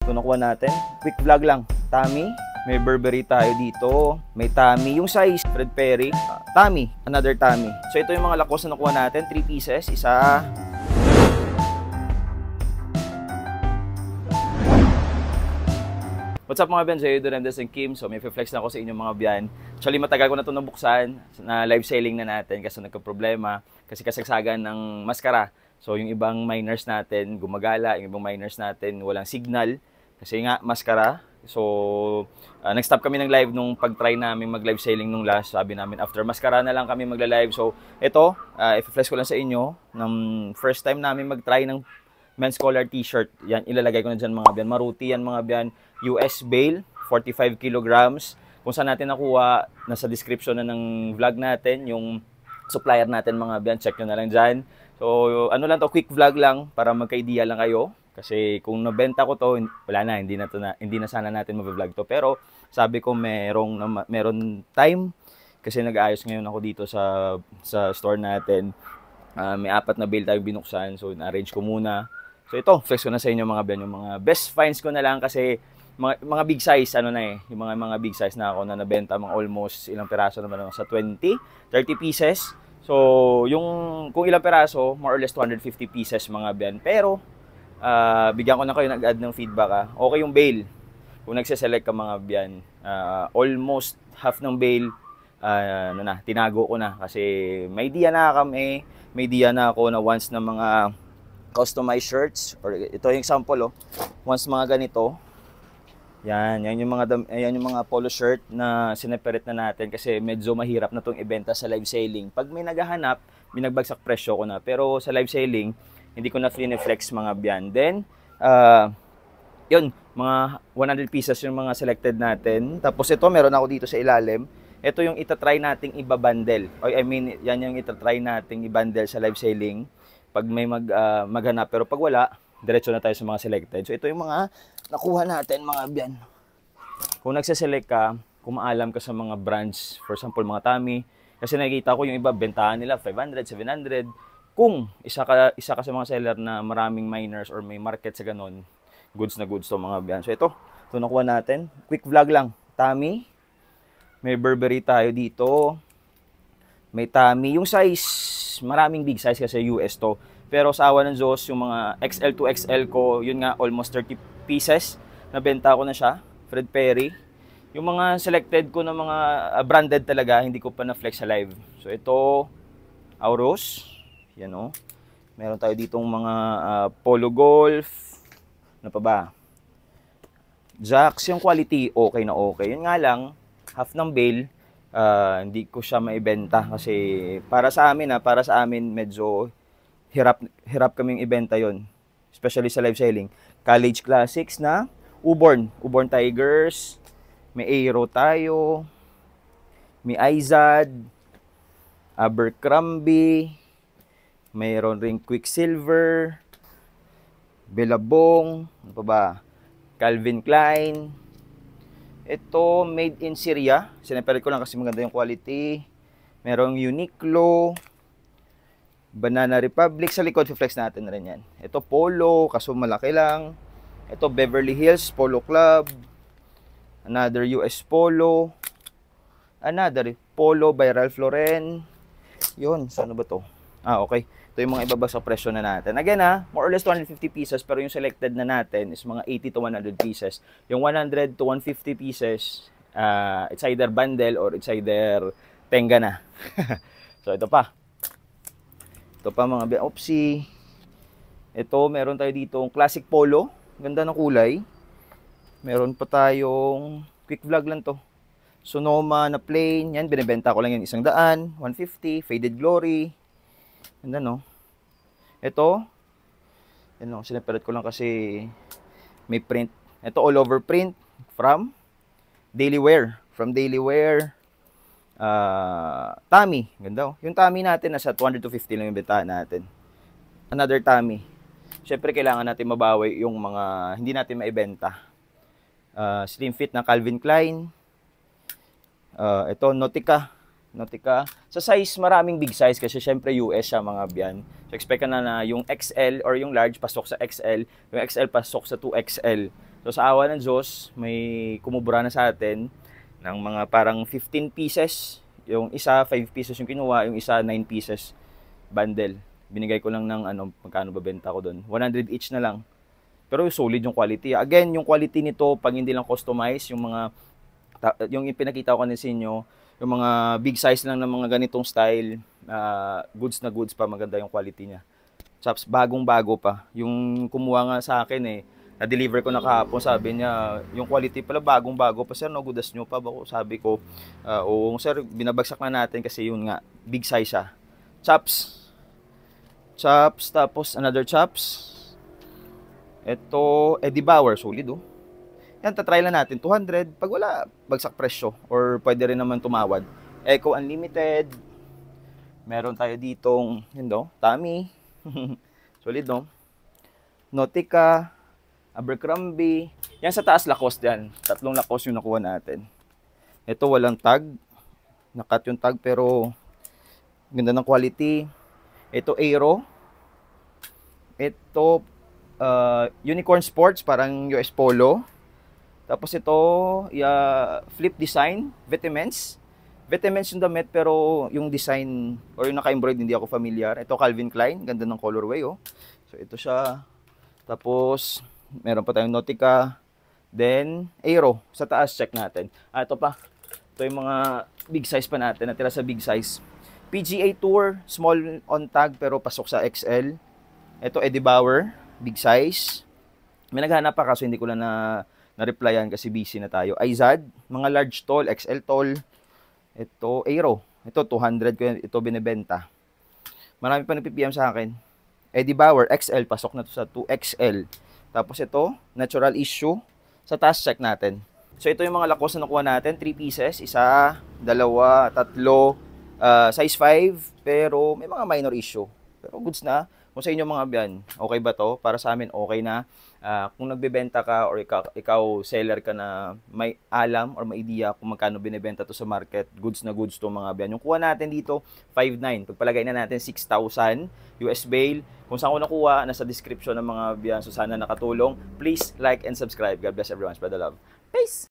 Ito nakuha natin. Quick vlog lang. Tommy. May Burberry tayo dito. May Tommy. Yung size, Fred Perry. Tommy. Another Tommy. So ito yung mga Lacoste na nakuha natin. 3 pieces. Isa. What's up mga biyan? Saya Duremdes and Kim. So may flex na ako sa inyong mga biyan. Actually matagal ko na ito nabuksan. Na live selling na natin kasi nagka-problema. Kasi kasagsagan ng maskara. So yung ibang miners natin gumagala. Yung ibang miners natin walang signal. Kasi nga maskara. So, nag-stop kami ng live nung pag-try namin mag-live selling nung last. Sabi namin, after maskara na lang kami magla-live. So, ito, i-flash ko lang sa inyo. Ng first time namin mag-try ng men's collar t-shirt. Yan, ilalagay ko na dyan mga biyan. Maruti yan mga biyan. US bale, 45 kilograms. Kung saan natin nakuha, nasa description na ng vlog natin. Yung supplier natin mga biyan. Check nyo na lang dyan. So, ano lang to, quick vlog lang para magka-idea lang kayo. Kasi kung nabenta ko to, wala na, hindi na sana natin ma-vlog to. Pero sabi ko meron time kasi nag-aayos ngayon ako dito sa store natin. May 4 na bale tayo binuksan, so na-arrange ko muna. So ito, flex ko na sa inyo mga ben, yung mga best finds ko na lang kasi mga big size yung mga big size na ako na nabenta, mga almost ilang piraso naman sa 30 pieces. So yung kung ilang piraso, more or less 250 pieces mga ben. Pero bigyan ko na kayo nag-add ng feedback. Okay yung bale. Kung nagse-select ka mga biyan, almost half ng bale, tinago ko na. Kasi may idea na kami, may idea na ako na once na mga customized shirts, or ito yung example, once mga ganito, yan yung mga polo shirt na sineperate na natin kasi medyo mahirap na itong ibenta sa live selling. Pag may naghahanap, binagbagsak presyo ko na. Pero sa live selling, hindi ko na flex mga biyan. Then, yun, mga 100 pieces yung mga selected natin. Tapos ito, meron ako dito sa ilalim. Ito yung itatry nating ibabundle. Yan yung itatry nating ibundle sa live selling. Pag may maghanap, pero pag wala, diretso na tayo sa mga selected. So ito yung mga nakuha natin mga biyan. Kung nagsaselect ka, kung maalam ka sa mga brands, for example, mga Tommy, kasi nakikita ko yung iba, bentahan nila 500, 700. Kung isa ka sa mga seller na maraming miners or may market sa ganon, goods na goods to mga biyan. So ito nakuha natin. Quick vlog lang. Tommy. May Burberry tayo dito. May Tommy. Yung size, maraming big size kasi US to. Pero sa awa ng Diyos, yung mga XL to XL ko, yun nga, almost 30 pieces. Nabenta ko na siya. Fred Perry. Yung mga selected ko na mga branded talaga, hindi ko pa na-flex sa live. So ito, Auros. Yan o. Meron tayo ditong mga Polo Golf. Ano pa ba? Jacks, yung quality okay na okay. Yun nga lang, half ng bale, hindi ko siya maibenta kasi para sa amin medyo hirap kaming ibenta yon, especially sa live selling. College Classics na Uborn Tigers, may Aero tayo, may Izod, Abercrombie, mayroon ring Quicksilver, Billabong, ano pa ba? Calvin Klein. Ito, made in Syria. Sineperate ko lang kasi maganda yung quality. Merong Uniqlo, Banana Republic. Sa likod, flex natin na rin yan. Ito, Polo, kaso malaki lang. Ito, Beverly Hills, Polo Club. Another US Polo. Another Polo by Ralph Lauren. Yun, saan ba to? Okay. Ito yung mga ibabagsak presyo na natin. Again more or less 250 pieces, pero yung selected na natin is mga 80 to 100 pieces. Yung 100 to 150 pieces, it's either bundle or it's either tenga na. So ito pa mga Opsi. Ito, meron tayo dito classic polo. Ganda ng kulay. Meron pa tayong quick vlog lang to. Sonoma na plain. Yan, binibenta ko lang yung 100, 150, Faded Glory. Ganda no. Ito, sineperate ko lang kasi may print. Ito all over print from Daily Wear. Tommy, ganda oh. Yung Tommy natin nasa 200 to 50 lang yung bentahan natin. Another Tommy. Syempre kailangan natin mabawi yung mga hindi natin maibenta. Slim fit na Calvin Klein. Ito Nautica. Sa size, maraming big size kasi syempre US siya mga biyan. So expect ka na yung XL or yung large pasok sa XL, yung XL pasok sa 2XL. So sa awa ng Diyos, may kumubura na sa atin ng mga parang 15 pieces. Yung isa 5 pieces yung kinuha, yung isa 9 pieces bundle. Binigay ko lang ng magkano ba benta ko doon? 100 each na lang. Pero solid yung quality. Again, yung quality nito pag hindi lang customize, yung ipinakita ko kanina sa inyo, yung mga big size lang ng mga ganitong style, goods na goods pa, maganda yung quality niya. Chaps, bagong-bago pa. Yung kumuha nga sa akin na-deliver ko na kahapon, sabi niya, yung quality pala bagong-bago pa. Sir, nagudas nyo pa ba? Sabi ko, oo sir, binabagsak na natin kasi yun nga, big size siya. Chaps, tapos another chaps. Ito, Eddie Bauer, solid oh. Yan, tatry lang natin, 200. Pag wala, bagsak presyo. Or pwede rin naman tumawad. Eco Unlimited. Meron tayo ditong, Tommy. Solid, no? Nautica, Abercrombie. Yan sa taas, Lacoste yan. 3 Lacoste yung nakuha natin. Ito, walang tag. Nakat yung tag, pero ganda ng quality. Ito, Aero. Ito, Unicorn Sports, parang US Polo. Tapos ito, Flip Design, Vitamins. Vitamins yung damit, pero yung design or yung naka-embroid hindi ako familiar. Ito Calvin Klein, ganda ng colorway oh. So ito siya. Tapos meron pa tayong Nautica. Then Aero, sa taas check natin. Ito pa. Ito yung mga big size pa natin, natira sa big size. PGA Tour, small on tag pero pasok sa XL. Ito Eddie Bauer, big size. May naghanap pa kaso hindi ko lang na-replyan kasi busy na tayo. Izad, mga large tall, XL tall. Ito, Aero. Ito, 200 ko yan. Ito, binibenta. Marami pa nagpipm sa akin. Eddie Bauer, XL. Pasok na to sa 2XL. Tapos ito, Natural Issue. Sa taas, check natin. So, ito yung mga Lacoste na nakuha natin. 3 pieces. 1, 2, 3. Size 5. Pero may mga minor issue. Pero goods na. Kung sa inyo mga biyan, okay ba to? Para sa amin, okay na. Kung nagbebenta ka or ikaw seller ka na may alam or may idea kung magkano binibenta to sa market, goods na goods to mga biyan. Yung kuha natin dito, 5.9. Pagpalagay na natin 6,000 US bail. Kung saan ko nakuha, nasa description ng mga biyan. So sana nakatulong. Please like and subscribe. God bless everyone. Spread the love. Peace!